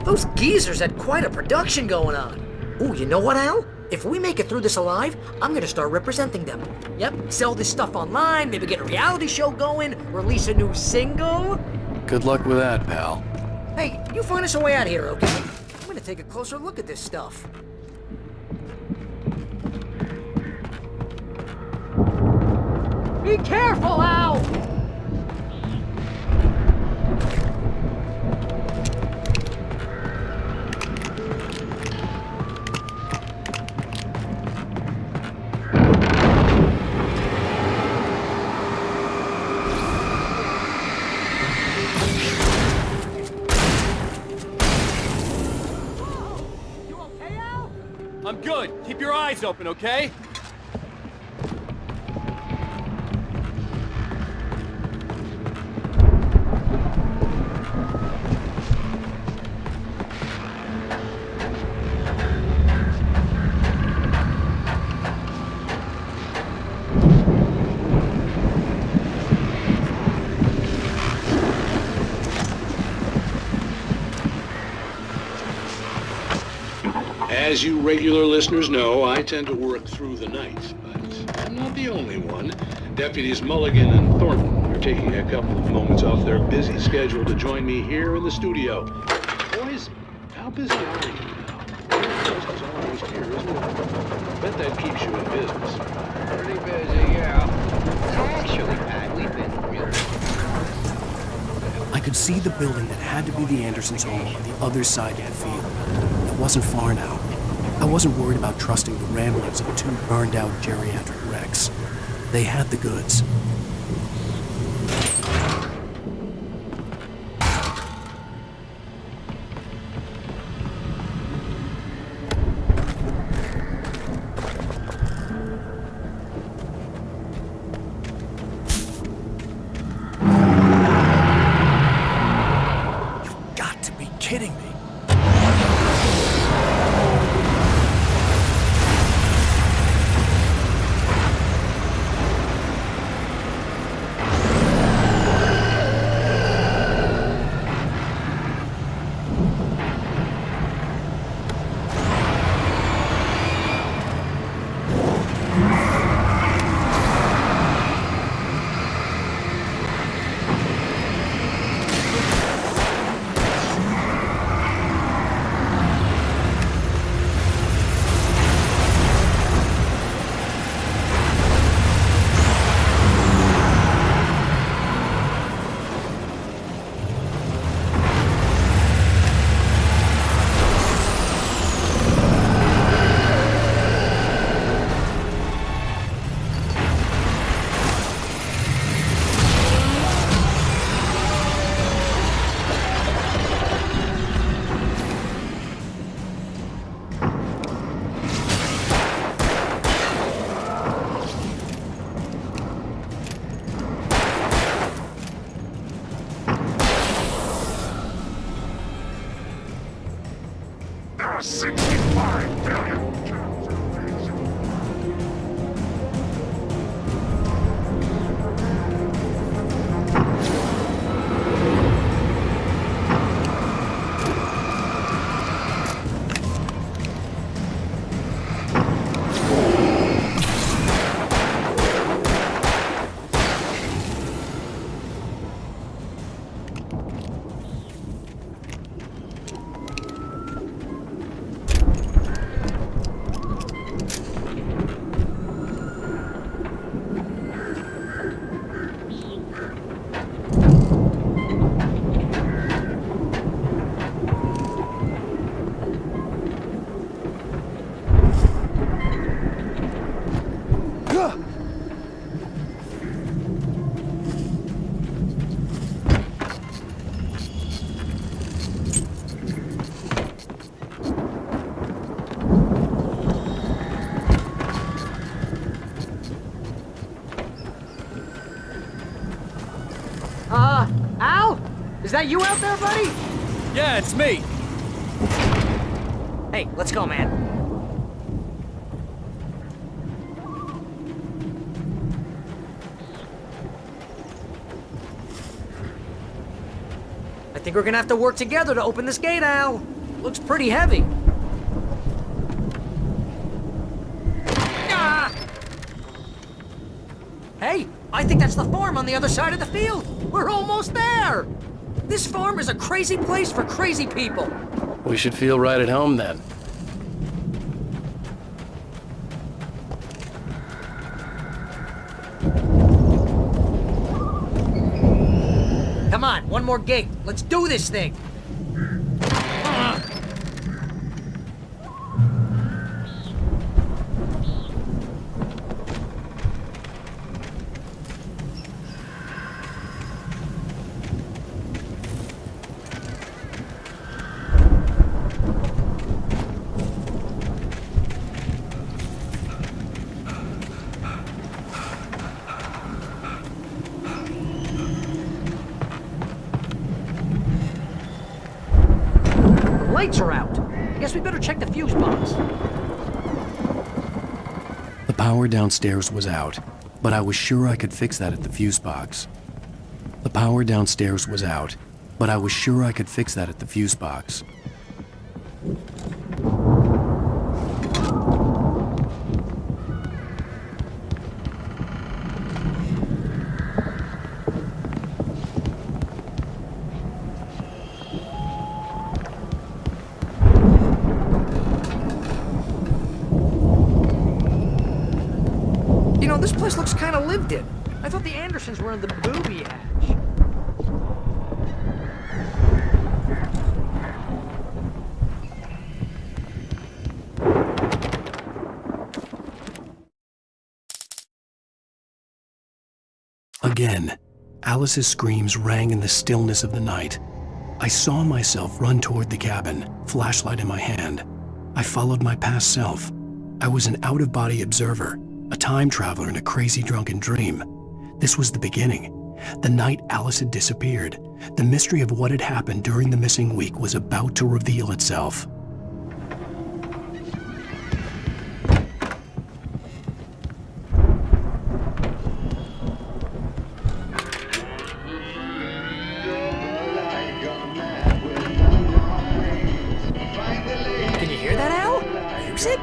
Those geezers had quite a production going on. Ooh, you know what, Al? If we make it through this alive, I'm gonna start representing them. Yep, sell this stuff online, maybe get a reality show going, release a new single. Good luck with that, pal. Hey, you find us a way out of here, okay? I'm gonna take a closer look at this stuff. Be careful, Al! I'm good. Keep your eyes open, okay? As you regular listeners know, I tend to work through the night, but I'm not the only one. Deputies Mulligan and Thornton are taking a couple of moments off their busy schedule to join me here in the studio. Boys, how busy are you now? Your presence almost here, isn't it? Bet that keeps you in business. Pretty busy, yeah. Actually, Pat, we've been really... I could see the building that had to be the Andersons' home on the other side of the field. It wasn't far now. I wasn't worried about trusting the ramblings of two burned-out geriatric wrecks. They had the goods. You've got to be kidding me. 65 billion. Al? Is that you out there, buddy? Yeah, it's me. Hey, let's go, man. I think we're gonna have to work together to open this gate, Al. Looks pretty heavy. Ah! Hey, I think that's the farm on the other side of the field. We're almost there. This farm is a crazy place for crazy people. We should feel right at home then. Come on, one more gate. Let's do this thing. Lights are out. I guess we better check the fuse box. The power downstairs was out, but I was sure I could fix that at the fuse box. The power downstairs was out, but I was sure I could fix that at the fuse box. You know, this place looks kind of lived in. I thought the Andersons were in the booby hatch. Again, Alice's screams rang in the stillness of the night. I saw myself run toward the cabin, flashlight in my hand. I followed my past self. I was an out-of-body observer, a time traveler in a crazy drunken dream. This was the beginning. The night Alice had disappeared. The mystery of what had happened during the missing week was about to reveal itself. Can you hear that, Al? Music?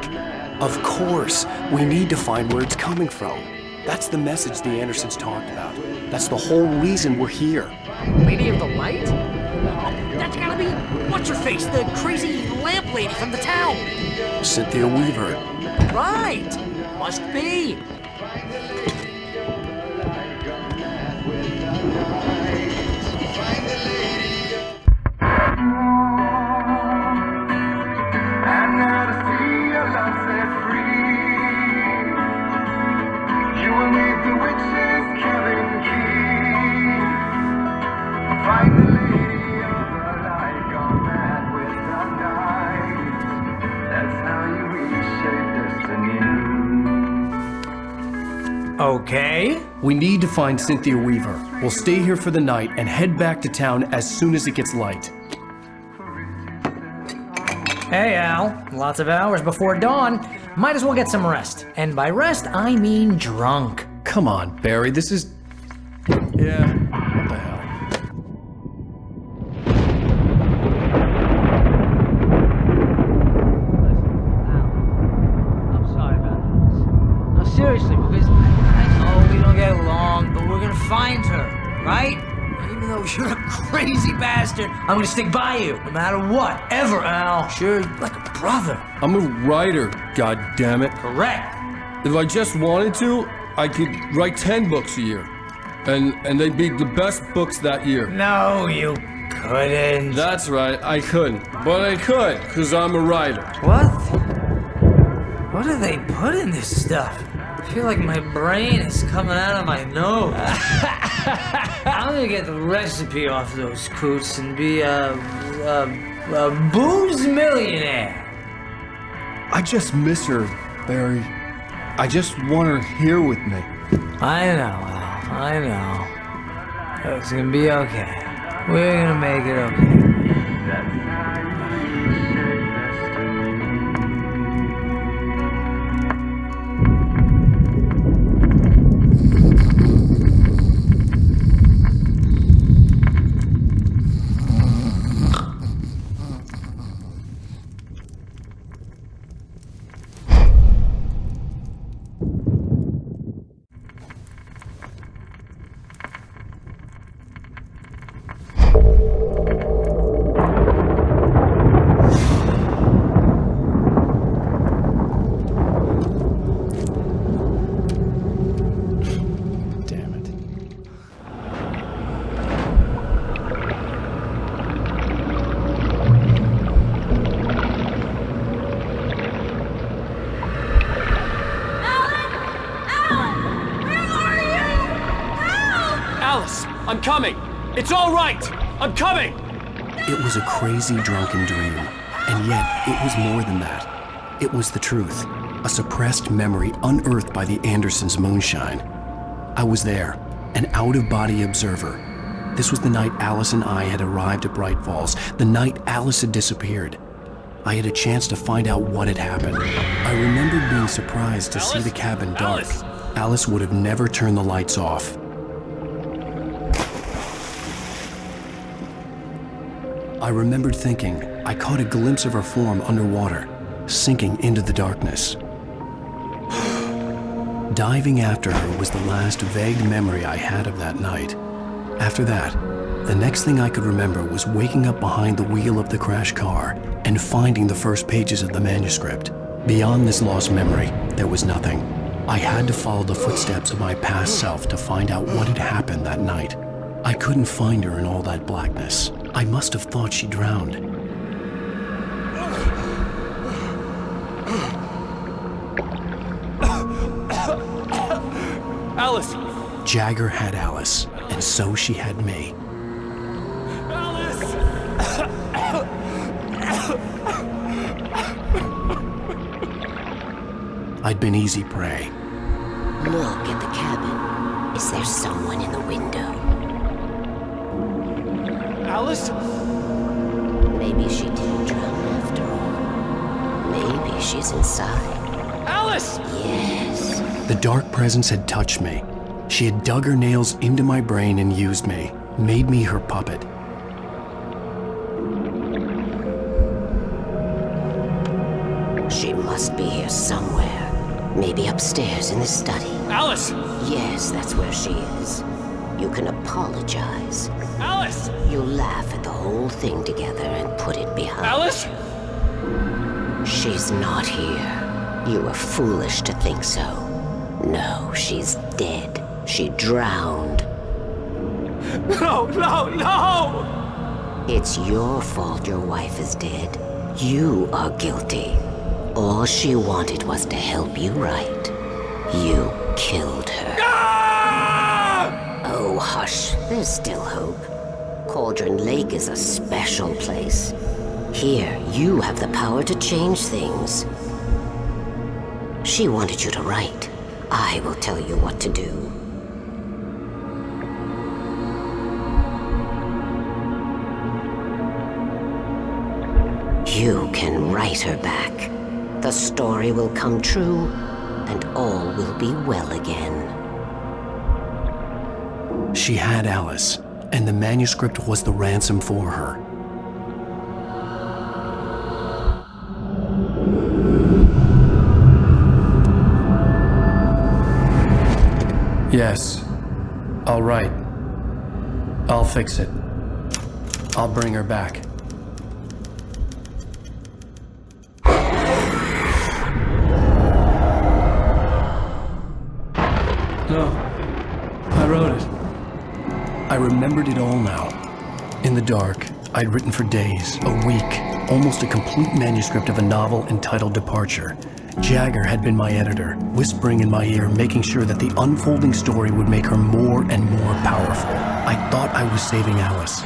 Of course, we need to find where it's coming from. That's the message the Andersons talked about. That's the whole reason we're here. Lady of the Light? Oh, that's gotta be... What's-her-face? The crazy lamp lady from the town. Cynthia Weaver. Right. Must be. Okay. We need to find Cynthia Weaver. We'll stay here for the night and head back to town as soon as it gets light. Hey, Al. Lots of hours before dawn. Might as well get some rest. And by rest, I mean drunk. Come on, Barry, this is... Yeah, what the hell? I'm sorry about this. No, seriously, because I know we don't get along, but we're gonna find her, right? And even though you're a crazy bastard, I'm gonna stick by you, no matter what, ever, Al. Sure, like a brother. I'm a writer, goddammit. Correct. If I just wanted to, I could write 10 books a year. And they'd be the best books that year. No, you couldn't. That's right, I couldn't. But I could, because I'm a writer. What? What do they put in this stuff? I feel like my brain is coming out of my nose. I'm gonna get the recipe off those coots and be a booze millionaire. I just miss her, Barry. I just want her here with me. I know, Al. I know. It's gonna be okay. We're gonna make it okay. I'm coming! It's all right! I'm coming! It was a crazy, drunken dream, and yet it was more than that. It was the truth, a suppressed memory unearthed by the Andersons' moonshine. I was there, an out-of-body observer. This was the night Alice and I had arrived at Bright Falls, the night Alice had disappeared. I had a chance to find out what had happened. I remembered being surprised to see the cabin dark. Alice would have never turned the lights off. I remembered thinking I caught a glimpse of her form underwater, sinking into the darkness. Diving after her was the last vague memory I had of that night. After that, the next thing I could remember was waking up behind the wheel of the crashed car and finding the first pages of the manuscript. Beyond this lost memory, there was nothing. I had to follow the footsteps of my past self to find out what had happened that night. I couldn't find her in all that blackness. I must have thought she drowned. Alice! Jagger had Alice, and so she had me. Alice! I'd been easy prey. Look at the cabin. Is there someone in the window? Alice? Maybe she didn't drown after all. Maybe she's inside. Alice! Yes. The dark presence had touched me. She had dug her nails into my brain and used me, made me her puppet. She must be here somewhere. Maybe upstairs in the study. Alice! Yes, that's where she is. You can apologize. Alice! You'll laugh at the whole thing together and put it behind. Alice! She's not here. You were foolish to think so. No, she's dead. She drowned. No, no, no! It's your fault your wife is dead. You are guilty. All she wanted was to help you right. You killed her. Ah! Oh, hush. There's still hope. Cauldron Lake is a special place. Here, you have the power to change things. She wanted you to write. I will tell you what to do. You can write her back. The story will come true, and all will be well again. She had Alice, and the manuscript was the ransom for her. Yes. All right. I'll fix it. I'll bring her back. No. I wrote it. I remembered it all now. In the dark, I'd written for days, a week, almost a complete manuscript of a novel entitled Departure. Jagger had been my editor, whispering in my ear, making sure that the unfolding story would make her more and more powerful. I thought I was saving Alice.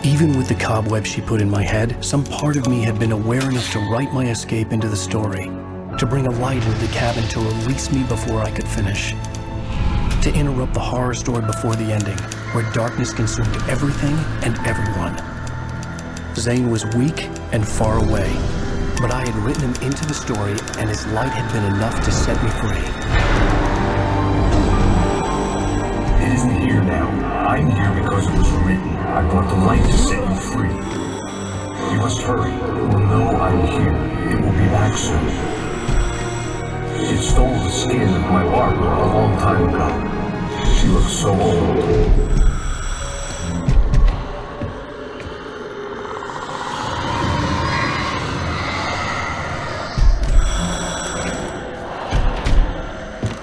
Even with the cobweb she put in my head, some part of me had been aware enough to write my escape into the story, to bring a light into the cabin to release me before I could finish, to interrupt the horror story before the ending, where darkness consumed everything and everyone. Zane was weak and far away, but I had written him into the story, and his light had been enough to set me free. It isn't here now. I'm here because it was written. I brought the light to set you free. You must hurry. It will know I'm here. It will be back soon. It stole the skin of my Barbara a long time ago. She looks so old.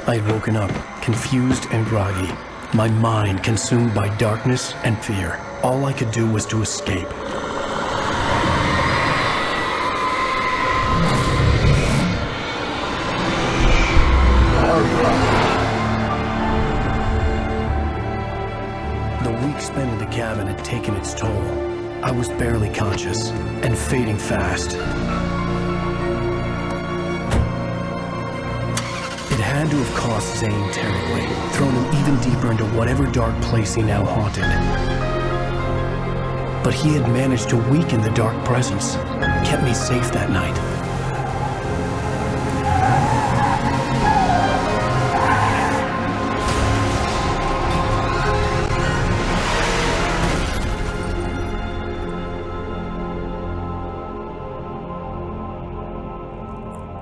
I had woken up, confused and groggy, my mind consumed by darkness and fear. All I could do was to escape. The week spent in the cabin had taken its toll. I was barely conscious and fading fast. It had to have cost Zane terribly, thrown him even deeper into whatever dark place he now haunted. But he had managed to weaken the dark presence, kept me safe that night.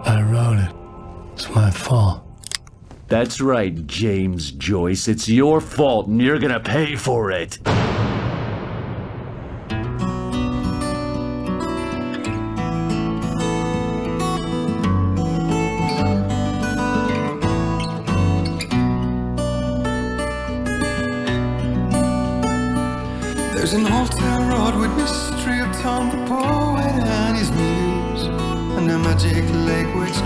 I wrote it. It's my fault. That's right, James Joyce. It's your fault, and you're gonna pay for it. There's an old town road with mystery of Tom the poet and his muse, and a magic lake which